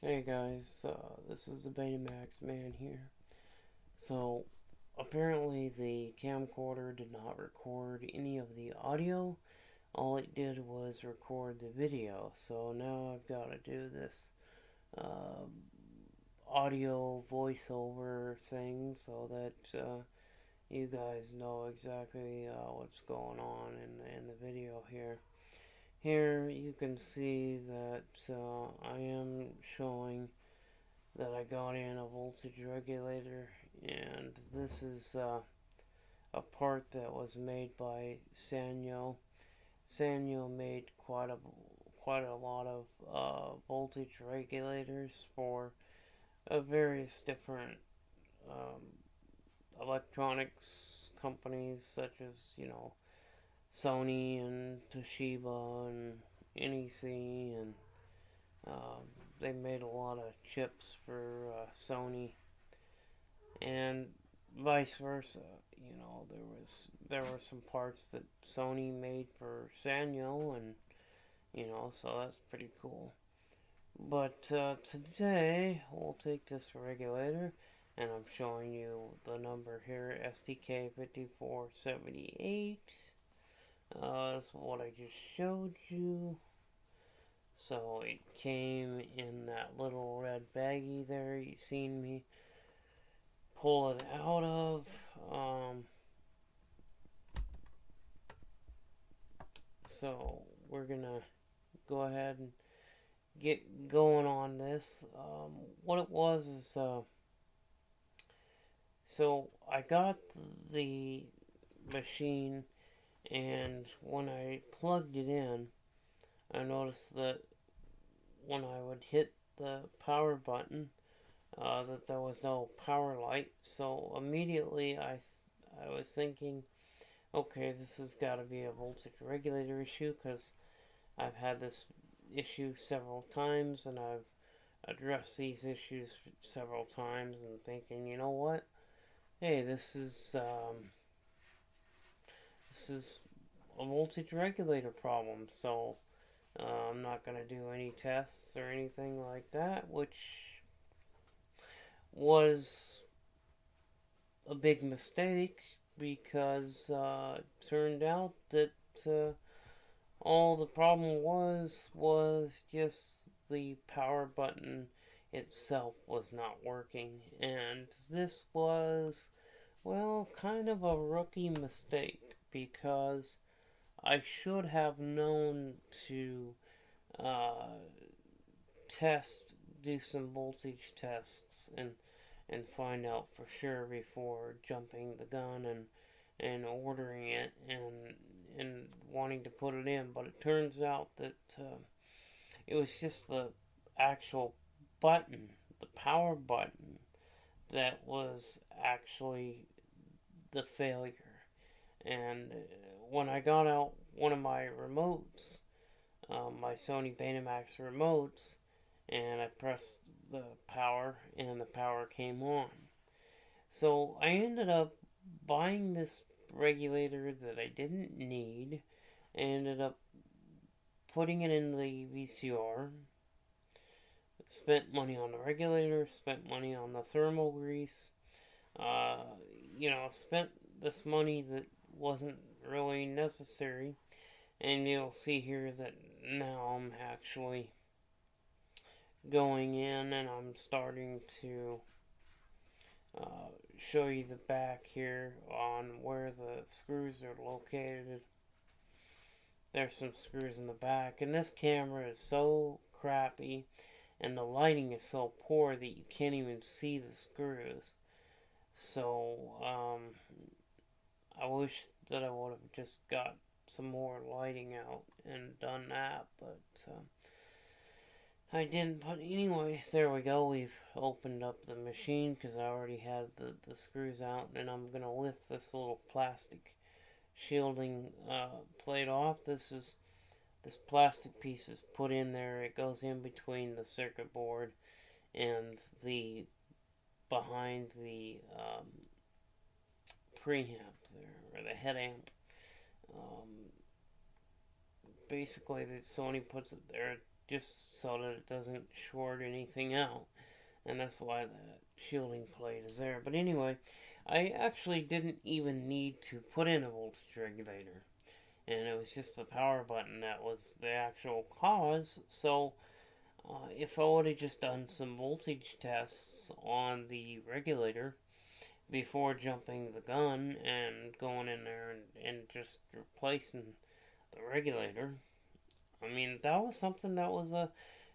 Hey guys, this is the Betamax man here. So, apparently the camcorder did not record any of the audio. All it did was record the video. So now I've got to do this uh, audio voiceover thing so that you guys know exactly what's going on in the video here. Here you can see that I am showing that I got in a voltage regulator, and this is a part that was made by Sanyo. Sanyo made quite a lot of voltage regulators for various different um, electronics companies, such as Sony and Toshiba and NEC, and um, they made a lot of chips for Sony, and vice versa. There were some parts that Sony made for Sanyo, and so that's pretty cool. But today we'll take this regulator, and I'm showing you the number here, STK5478. That's what I just showed you. So it came in that little red baggie there you seen me pull it out of. So we're gonna go ahead and get going on this. What it was is, so I got the machine, and when I plugged it in, I noticed that when I would hit the power button, that there was no power light. So immediately I was thinking, okay, this has got to be a voltage regulator issue, because I've had this issue several times, and I've addressed these issues several times, and thinking, you know what? Hey, this is a voltage regulator problem. So I'm not going to do any tests or anything like that, which was a big mistake, because it turned out that all the problem was just the power button itself was not working, and this was, well, kind of a rookie mistake, because I should have known to uh, test, do some voltage tests, and find out for sure before jumping the gun and ordering it and wanting to put it in. But it turns out that it was just the actual button, the power button, that was actually the failure. And when I got out one of my remotes, my Sony Betamax remotes, and I pressed the power, and the power came on. So I ended up buying this regulator that I didn't need. I ended up putting it in the VCR. Spent money on the regulator, spent money on the thermal grease. Uh, spent this money that wasn't really necessary. And you'll see here that now I'm actually going in, and I'm starting to show you the back here on where the screws are located. There's some screws in the back, and this camera is so crappy, and the lighting is so poor that you can't even see the screws. So I wish that I would have just got some more lighting out and done that, but I didn't. But anyway, there we go. We've opened up the machine, because I already had the screws out, and I'm going to lift this little plastic shielding plate off. This plastic piece is put in there. It goes in between the circuit board and the behind the preamp there, or the head amp. Basically, the Sony puts it there just so that it doesn't short anything out. And that's why the shielding plate is there. But anyway, I actually didn't even need to put in a voltage regulator. And it was just the power button that was the actual cause. So if I would have just done some voltage tests on the regulator before jumping the gun and going in there and just replacing the regulator, I mean, that was something that was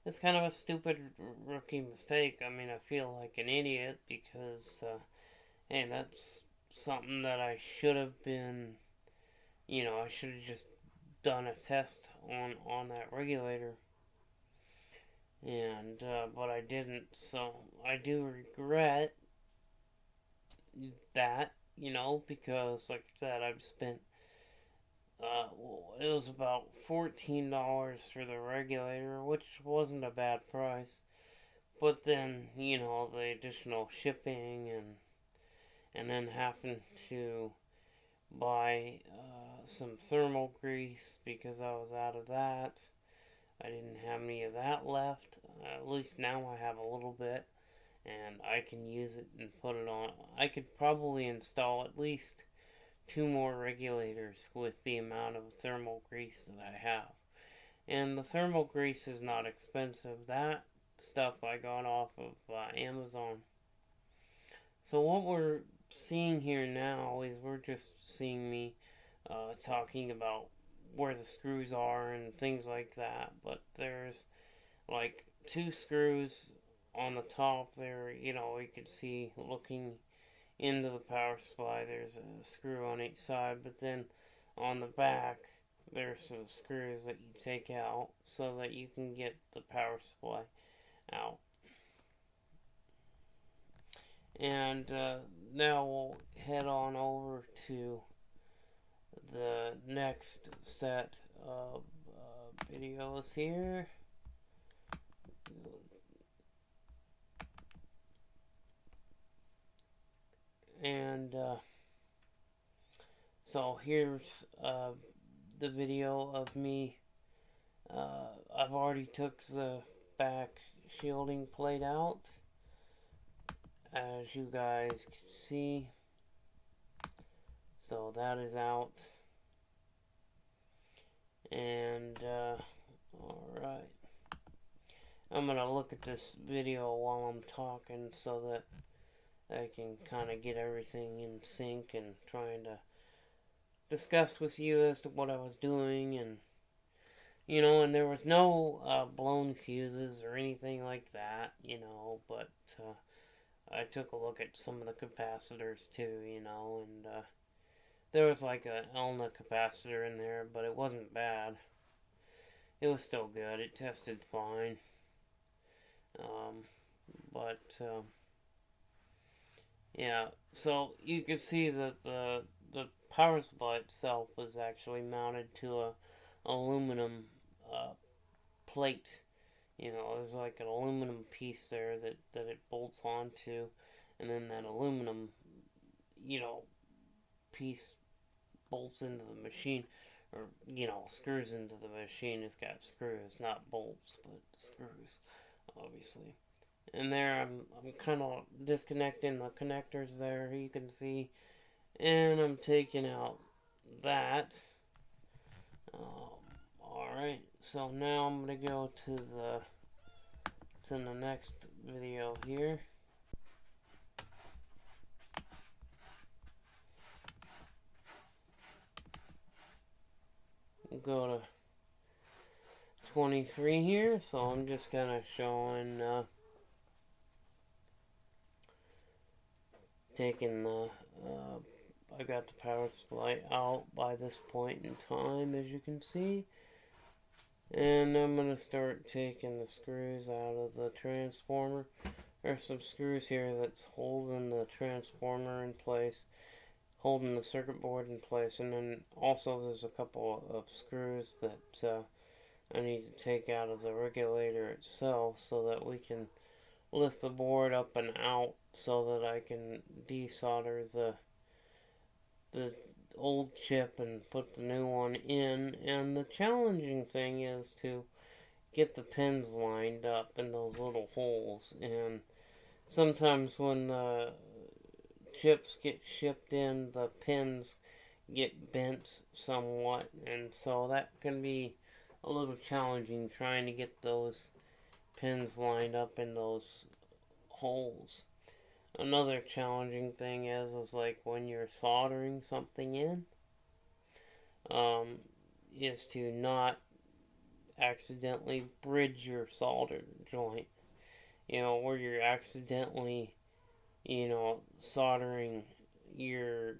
it's kind of a stupid rookie mistake. I mean, I feel like an idiot because, hey, that's something that I should have been, I should have just done a test on that regulator, and but I didn't. So I do regret that, because like I said, I've spent. It was about $14 for the regulator, which wasn't a bad price. But then, the additional shipping and then having to buy some thermal grease because I was out of that. I didn't have any of that left. At least now I have a little bit, and I can use it and put it on. I could probably install at least 2 more regulators with the amount of thermal grease that I have. And the thermal grease is not expensive. That stuff I got off of Amazon. So what we're seeing here now is we're just seeing me talking about where the screws are and things like that. But there's like 2 screws on the top there. You can see looking into the power supply. There's a screw on each side, but then on the back there's some screws that you take out so that you can get the power supply out. And now we'll head on over to the next set of videos here. And so here's the video of me. I've already took the back shielding plate out, as you guys can see. So that is out. And alright, I'm gonna look at this video while I'm talking so that I can kind of get everything in sync and trying to discuss with you as to what I was doing. And and there was no blown fuses or anything like that, but I took a look at some of the capacitors too, and there was like an Elna capacitor in there, but it wasn't bad. It was still good. It tested fine. But yeah, so you can see that the power supply itself was actually mounted to a aluminum plate. There's like an aluminum piece there that it bolts onto, and then that aluminum, piece bolts into the machine, or screws into the machine. It's got screws, not bolts, but screws, obviously. And there I'm kind of disconnecting the connectors there, you can see, and I'm taking out that. Alright, so now I'm gonna go to the next video here. We'll go to 23 here, so I'm just kind of showing taking the I got the power supply out by this point in time, as you can see, and I'm going to start taking the screws out of the transformer. There's some screws here that's holding the transformer in place, holding the circuit board in place, and then also there's a couple of screws that I need to take out of the regulator itself so that we can lift the board up and out so that I can desolder the old chip and put the new one in. And the challenging thing is to get the pins lined up in those little holes. And sometimes when the chips get shipped in, the pins get bent somewhat, and so that can be a little challenging trying to get those pins lined up in those holes. Another challenging thing is like when you're soldering something in, um, is to not accidentally bridge your solder joint. Where you're accidentally, soldering your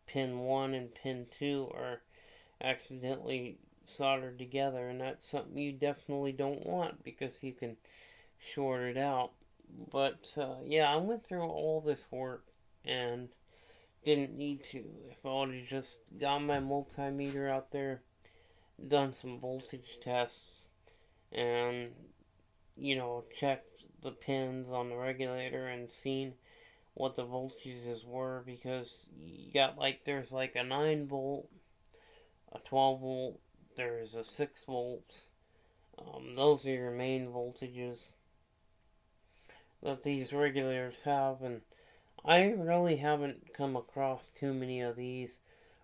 pin 1 and pin 2 are accidentally soldered together, and that's something you definitely don't want because you can short it out. But yeah, I went through all this work and didn't need to. If I would have just got my multimeter out there, done some voltage tests, and checked the pins on the regulator and seen what the voltages were, because you got there's a 9 volt, a 12 volt, there's a 6 volts. Those are your main voltages that these regulators have, and I really haven't come across too many of these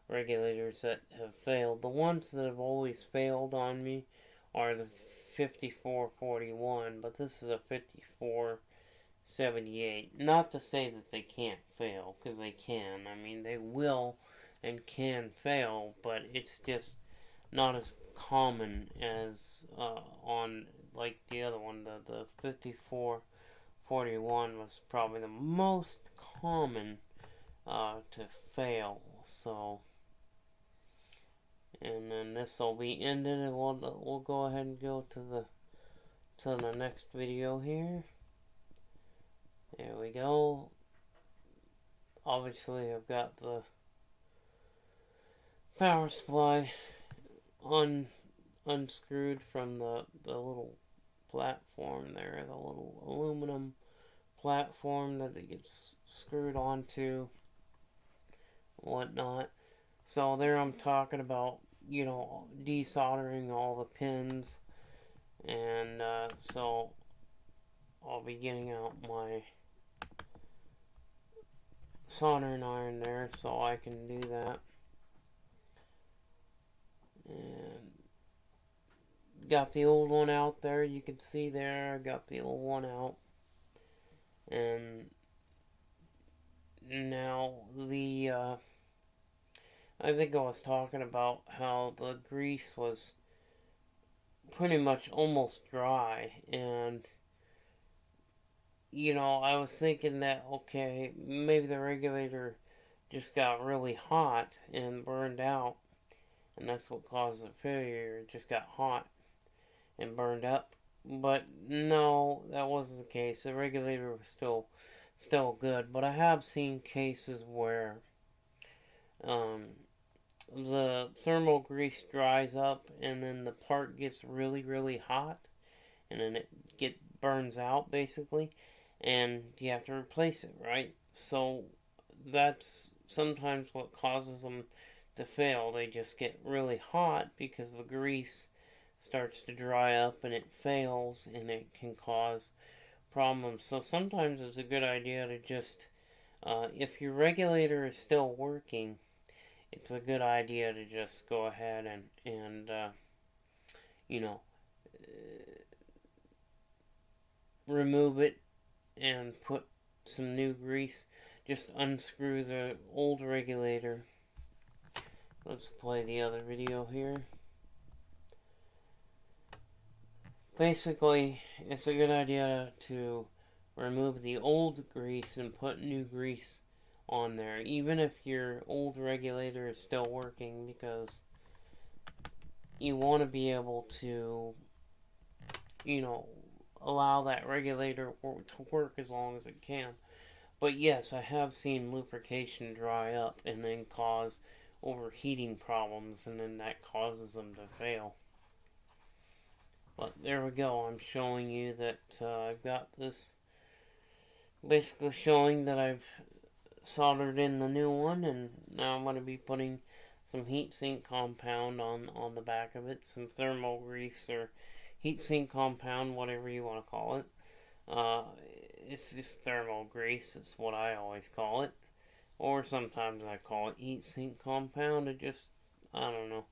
regulators that have failed. The ones that have always failed on me are the 5441, but this is a 5478. Not to say that they can't fail, because they can. I mean, they will and can fail, but it's just not as common as on the other one. The 5441 was probably the most common to fail. So, and then this will be ended, and we'll go ahead and go to the next video here. There we go. Obviously, I've got the power supply unscrewed from the little platform there, the little aluminum platform that it gets screwed onto, whatnot. So there I'm talking about, desoldering all the pins, and so I'll be getting out my soldering iron there so I can do that. And got the old one out there, you can see there, I got the old one out. And now I think I was talking about how the grease was pretty much almost dry, and I was thinking that, okay, maybe the regulator just got really hot and burned out, and that's what caused the failure. It just got hot and burned up. But no, that wasn't the case. The regulator was still good. But I have seen cases where the thermal grease dries up, and then the part gets really, really hot, and then it burns out basically, and you have to replace it, right? So that's sometimes what causes them to fail. They just get really hot because the grease starts to dry up and it fails, and it can cause problems. So sometimes it's a good idea to just, if your regulator is still working, it's a good idea to just go ahead and remove it and put some new grease. Just unscrew the old regulator. Let's play the other video here. Basically, it's a good idea to remove the old grease and put new grease on there, even if your old regulator is still working, because you want to be able to, allow that regulator to work as long as it can. But yes, I have seen lubrication dry up and then cause overheating problems, and then that causes them to fail. But there we go. I'm showing you that I've got this, basically showing that I've soldered in the new one, and now I'm going to be putting some heatsink compound on the back of it, some thermal grease or heatsink compound, whatever you want to call it. Uh, it's just thermal grease, is what I always call it. Or sometimes I call it heatsink compound. It just, I don't know.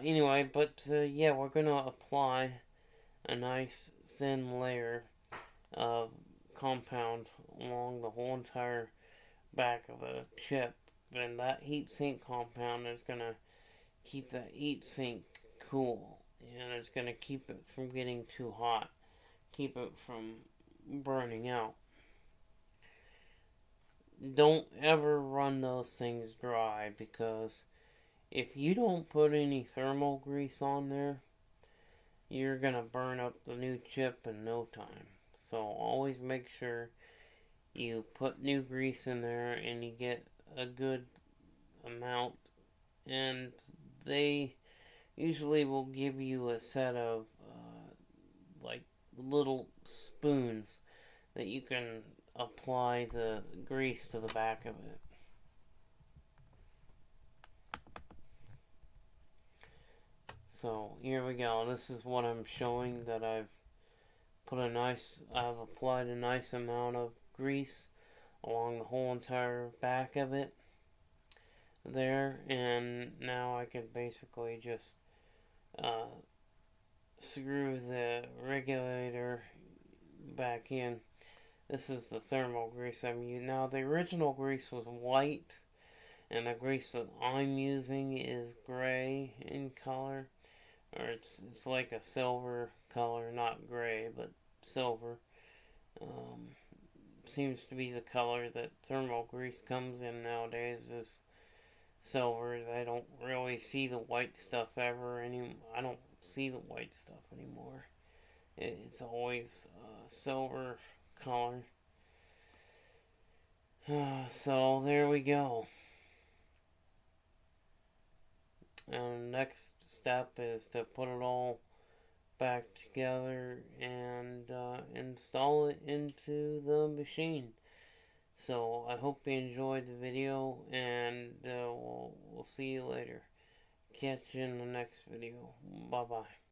Anyway, but yeah, we're going to apply a nice thin layer of compound along the whole entire back of the chip. And that heatsink compound is going to keep that heatsink cool. And it's going to keep it from getting too hot. Keep it from burning out. Don't ever run those things dry, because if you don't put any thermal grease on there, you're gonna burn up the new chip in no time. So always make sure you put new grease in there and you get a good amount. And they usually will give you a set of like little spoons that you can apply the grease to the back of it. So here we go. This is what I'm showing, that I've applied a nice amount of grease along the whole entire back of it there, and now I can basically just screw the regulator back in. This is the thermal grease I'm using. Now, the original grease was white, and the grease that I'm using is gray in color. Or it's like a silver color, not gray, but silver. Seems to be the color that thermal grease comes in nowadays, is silver. I don't really see the white stuff ever anymore. I don't see the white stuff anymore. It's always silver color. So there we go. And next step is to put it all back together and install it into the machine. So I hope you enjoyed the video, and we'll see you later. Catch you in the next video. Bye bye.